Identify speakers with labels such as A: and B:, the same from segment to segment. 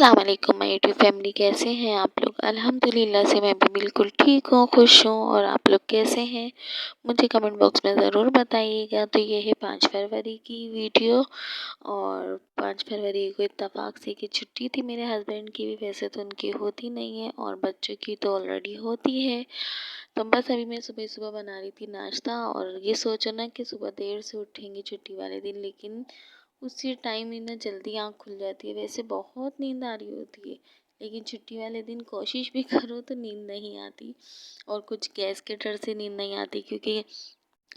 A: अस्सलाम वालेकुम my YouTube family, कैसे हैं आप लोग। अल्हम्दुलिल्लाह से मैं भी बिल्कुल ठीक हूँ, खुश हूँ। और आप लोग कैसे हैं मुझे कमेंट बॉक्स में ज़रूर बताइएगा। तो ये है 5 फरवरी की वीडियो। और 5 फरवरी को इत्तेफाक से कि छुट्टी थी मेरे हस्बैंड की भी, वैसे तो उनकी होती नहीं है और बच्चों की तो ऑलरेडी होती है। तो बस अभी मैं सुबह सुबह बना रही थी नाश्ता, और ये सोचो ना कि सुबह देर से उठेंगे छुट्टी वाले दिन, लेकिन उसी टाइम ही ना जल्दी आँख खुल जाती है। वैसे बहुत नींद आ रही होती है, लेकिन छुट्टी वाले दिन कोशिश भी करो तो नींद नहीं आती। और कुछ गैस के डर से नींद नहीं आती, क्योंकि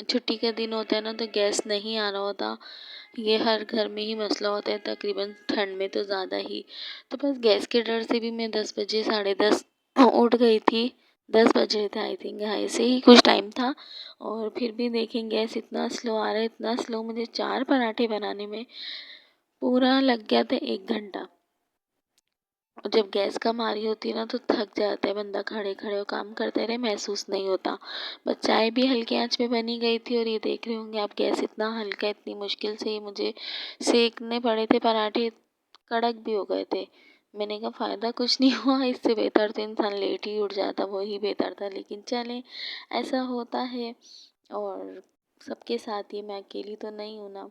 A: छुट्टी का दिन होता है ना तो गैस नहीं आ रहा होता। ये हर घर में ही मसला होता है, तकरीबन ठंड में तो ज़्यादा ही। तो बस गैस के डर से भी मैं 10 बजे 10:30 उठ गई थी। 10 बज रहे थे आई थिंक, हाँ ऐसे ही कुछ टाइम था। और फिर भी देखें गैस इतना स्लो आ रहा है, इतना स्लो, मुझे 4 पराठे बनाने में पूरा लग गया था 1 घंटा। और जब गैस कम आ रही होती है ना तो थक जाता है बंदा, खड़े खड़े और काम करते रहे महसूस नहीं होता। बस चाय भी हल्की आंच पे बनी गई थी, और ये देख रहे होंगे आप गैस इतना हल्का, इतनी मुश्किल से ये मुझे सेकने पड़े थे पराठे, कड़क भी हो गए थे। मैंने कहा फ़ायदा कुछ नहीं हुआ, इससे बेहतर तो इंसान लेट ही उठ जाता, वही बेहतर था। लेकिन चलें, ऐसा होता है और सबके साथ ही, मैं अकेली तो नहीं हूँ ना।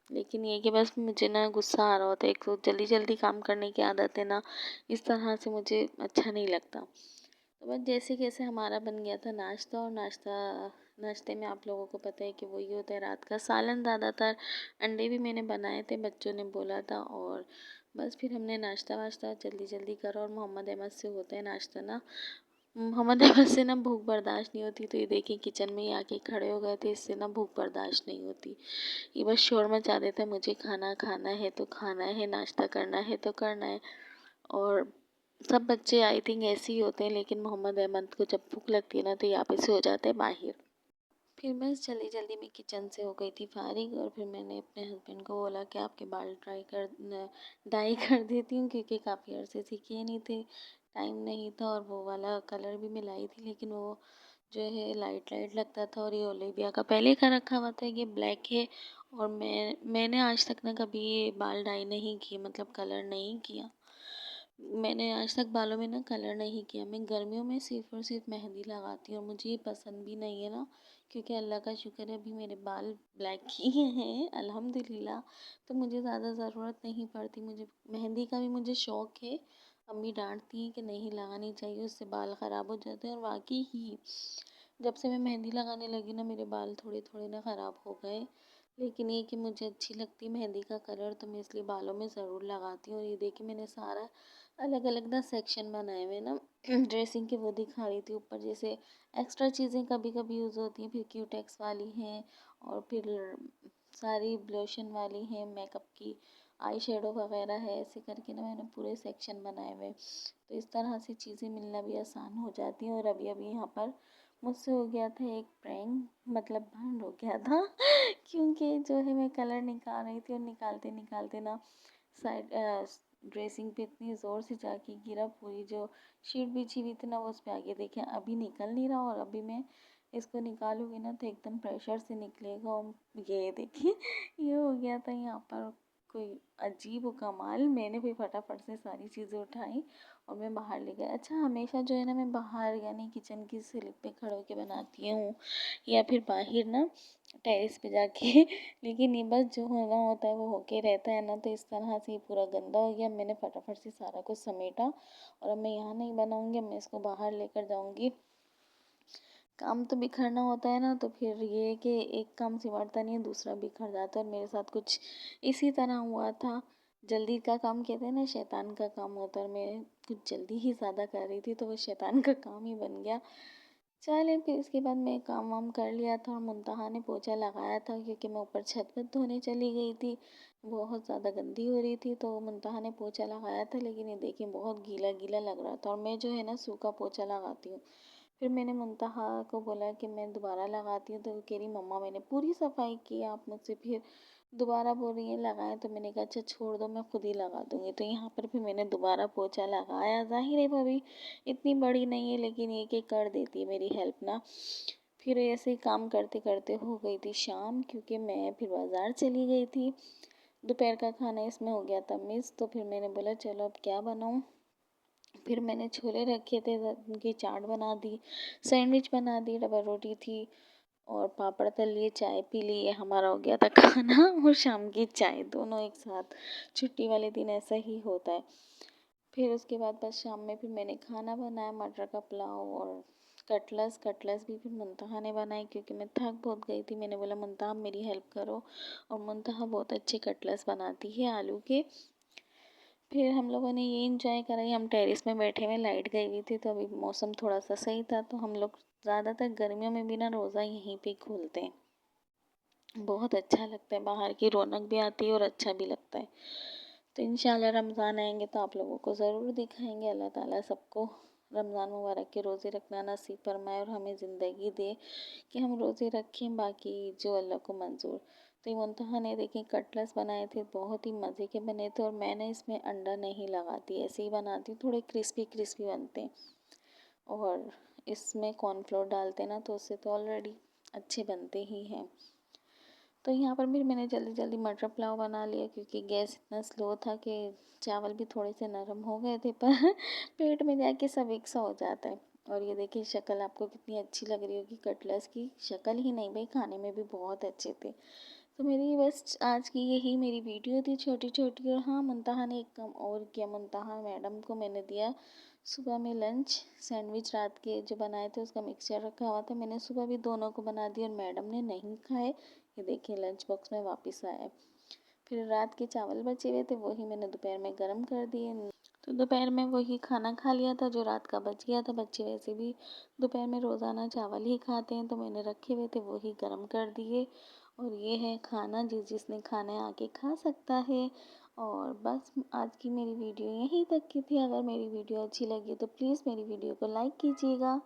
A: लेकिन ये कि बस मुझे ना गुस्सा आ रहा होता है, एक तो जल्दी जल्दी काम करने की आदत है ना, इस तरह से मुझे अच्छा नहीं लगता। तो बस जैसे कैसे हमारा बन गया था नाश्ता। और नाश्ते में आप लोगों को पता है कि वही होता है रात का सालन। ज़्यादातर अंडे भी मैंने बनाए थे, बच्चों ने बोला था। और बस फिर हमने नाश्ता वाश्ता जल्दी जल्दी करा। और मोहम्मद अहमद से होता है नाश्ता ना, मोहम्मद अहमद से ना भूख बर्दाश्त नहीं होती। तो ये देखिए किचन में ही आके खड़े हो गए थे, इससे ना भूख बर्दाश्त नहीं होती। ये बस शोर मचा देता है, मुझे खाना खाना है तो खाना है, नाश्ता करना है तो करना है। और सब बच्चे आई थिंक ऐसे ही होते हैं, लेकिन मोहम्मद अहमद को जब भूख लगती है ना तो यहाँ पे से हो जाते हैं बाहर। फिर बस जल्दी जल्दी मैं किचन से हो गई थी फारिग। और फिर मैंने अपने हस्बैंड को बोला कि आपके बाल डाई कर देती हूँ, क्योंकि काफ़ी अरसे से किए नहीं थे, टाइम नहीं था। और वो वाला कलर भी मिलाई थी, लेकिन वो जो है लाइट लाइट लगता था। और ये ओलिविया का पहले का रखा हुआ था, ये ब्लैक है। और मैंने आज तक ना कभी ये बाल डाई नहीं किए, मतलब कलर नहीं किया। मैंने आज तक बालों में ना कलर नहीं किया। मैं गर्मियों में सिर्फ़ और सिर्फ मेहंदी लगाती हूँ, और मुझे ये पसंद भी नहीं है ना, क्योंकि अल्लाह का शुक्र है अभी मेरे बाल ब्लैक ही हैं अल्हम्दुलिल्लाह। तो मुझे ज़्यादा ज़रूरत नहीं पड़ती। मुझे मेहंदी का भी मुझे शौक़ है। अम्मी डांटती हैं कि नहीं लगानी चाहिए, उससे बाल ख़राब हो जाते हैं। और वाकई ही जब से मैं मेहंदी लगाने लगी ना, मेरे बाल थोड़े थोड़े ना ख़राब हो गए। लेकिन ये कि मुझे अच्छी लगती है मेहंदी का कलर, तो मैं इसलिए बालों में ज़रूर लगाती हूँ। और ये देखिए मैंने सारा अलग अलग ना सेक्शन बनाए हुए ना ड्रेसिंग के, वो दिखा रही थी ऊपर। जैसे एक्स्ट्रा चीज़ें कभी कभी यूज़ होती हैं, फिर क्यूटेक्स वाली हैं, और फिर सारी ब्लोशन वाली हैं, मेकअप की आई शेडो वगैरह है। ऐसे करके ना मैंने पूरे सेक्शन बनाए हुए, तो इस तरह से चीज़ें मिलना भी आसान हो जाती हैं। और अभी अभी यहाँ पर मुझसे हो गया था एक प्रैंक, मतलब भंड हो गया था क्योंकि जो है मैं कलर निकाल रही थी, और निकालते निकालते ना साइड ड्रेसिंग पे इतनी ज़ोर से जाके गिरा, पूरी जो शीट बिछी हुई थी ना वो उस पर आगे। देखें अभी निकल नहीं रहा, और अभी मैं इसको निकालूंगी ना तो एकदम प्रेशर से निकलेगा। और ये देखिए ये हो गया था यहाँ पर कोई अजीब व कमाल। मैंने भी फटाफट से सारी चीज़ें उठाई और मैं बाहर ले गई। अच्छा, हमेशा जो है ना मैं बाहर यानी किचन की स्लिप पे खड़े होके बनाती हूँ, या फिर बाहर ना टेरेस पे जाके लेकिन ये बस जो होना होता है वो होके रहता है ना। तो इस तरह से ये पूरा गंदा हो गया। मैंने फटाफट से सारा कुछ समेटा, और अब मैं यहाँ नहीं बनाऊँगी, अब मैं इसको बाहर लेकर जाऊँगी। काम तो बिखरना होता है ना, तो फिर ये है कि एक काम सिमटता नहीं है, दूसरा बिखर जाता है। और मेरे साथ कुछ इसी तरह हुआ था। जल्दी का काम कहते हैं ना शैतान का काम होता है, और मैं कुछ जल्दी ही ज़्यादा कर रही थी, तो वो शैतान का काम ही बन गया। चले, फिर इसके बाद मैं काम वाम कर लिया था, और मुंतहा ने पोछा लगाया था, क्योंकि मैं ऊपर छत पर धोने चली गई थी, बहुत ज़्यादा गंदी हो रही थी। तो मुंतहा ने पोछा लगाया था, लेकिन ये देखिए बहुत गीला गीला लग रहा था। और मैं जो है ना सूखा पोछा लगाती हूँ। फिर मैंने मुंतहा को बोला कि मैं दोबारा लगाती हूँ, तो वो कह रही मम्मा मैंने पूरी सफाई की, आप मुझसे फिर दोबारा बोल रही हैं लगाएं। तो मैंने कहा अच्छा छोड़ दो, मैं खुद ही लगा दूँगी। तो यहाँ पर फिर मैंने दोबारा पोछा लगाया। ज़ाहिर है भाभी इतनी बड़ी नहीं है, लेकिन ये कि कर देती है मेरी हेल्प ना। फिर ऐसे ही काम करते करते हो गई थी शाम, क्योंकि मैं फिर बाज़ार चली गई थी। दोपहर का खाना इसमें हो गया था मिस। तो फिर मैंने बोला चलो अब क्या बनाऊँ। फिर मैंने छोले रखे थे, उनकी चाट बना दी, सैंडविच बना दी, डबल रोटी थी और पापड़ तल लिए, चाय पी ली। ये हमारा हो गया था खाना और शाम की चाय, दोनों एक साथ। छुट्टी वाले दिन ऐसा ही होता है। फिर उसके बाद बस शाम में फिर मैंने खाना बनाया, मटर का पुलाव और कटलेट्स। कटलेट्स भी फिर मुंतहा ने बनाई क्योंकि मैं थक बहुत गई थी। मैंने बोला मुंतहा मेरी हेल्प करो, और मुंतहा बहुत अच्छे कटलेट्स बनाती है आलू के। फिर हम लोगों ने ये इंजॉय करा। हम टेरेस में बैठे हुए, लाइट गई हुई थी तो अभी मौसम थोड़ा सा सही था, तो हम लोग ज़्यादातर गर्मियों में भी ना रोज़ा यहीं पे खोलते हैं। बहुत अच्छा लगता है, बाहर की रौनक भी आती है और अच्छा भी लगता है। तो इंशाल्लाह रमज़ान आएंगे तो आप लोगों को ज़रूर दिखाएंगे। अल्लाह ताला सबको रमज़ान मुबारक के रोज़े रखना नसीब फरमाए और हमें ज़िंदगी दे कि हम रोज़े रखें, बाकी जो अल्लाह को मंजूर। तो ये मुंतहा ने देखिए कटलेट्स बनाए थे, बहुत ही मज़े के बने थे। और मैंने इसमें अंडा नहीं लगाती, ऐसे ही बनाती हूँ, थोड़े क्रिस्पी क्रिस्पी बनते हैं। और इसमें कॉर्नफ्लोर डालते ना तो उससे तो ऑलरेडी अच्छे बनते ही हैं। तो यहाँ पर भी मैंने जल्दी जल्दी मटर पुलाव बना लिया क्योंकि गैस इतना स्लो था कि चावल भी थोड़े से नरम हो गए थे, पर पेट में जाके सब एक सा हो जाता है। और ये देखिए शक्ल आपको कितनी अच्छी लग रही होगी, कटलेट्स की शक्ल ही नहीं भाई, खाने में भी बहुत अच्छे थे। तो मेरी बस आज की यही मेरी वीडियो थी छोटी छोटी। और हाँ, मुंतहा ने एक काम और किया। मुंतहा मैडम को मैंने दिया सुबह में लंच, सैंडविच रात के जो बनाए थे उसका मिक्सचर रखा हुआ था, मैंने सुबह भी दोनों को बना दिया और मैडम ने नहीं खाए। ये देखिए लंच बॉक्स में वापस आया। फिर रात के चावल बचे हुए थे, वही मैंने दोपहर में गर्म कर दिए। तो दोपहर में वही खाना खा लिया था जो रात का बच गया था। बच्चे वैसे भी दोपहर में रोज़ाना चावल ही खाते हैं, तो मैंने रखे हुए थे वही गर्म कर दिए। और ये है खाना, जिसने खाना है आके खा सकता है। और बस आज की मेरी वीडियो यहीं तक की थी। अगर मेरी वीडियो अच्छी लगी तो प्लीज़ मेरी वीडियो को लाइक कीजिएगा,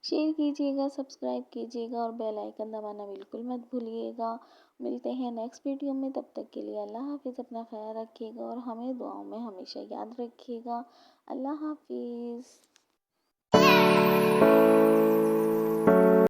A: शेयर कीजिएगा, सब्सक्राइब कीजिएगा और बेल आइकन दबाना बिल्कुल मत भूलिएगा। मिलते हैं नेक्स्ट वीडियो में, तब तक के लिए अल्लाह हाफिज़। अपना ख्याल रखिएगा और हमें दुआओं में हमेशा याद रखिएगा। अल्लाह हाफिज़।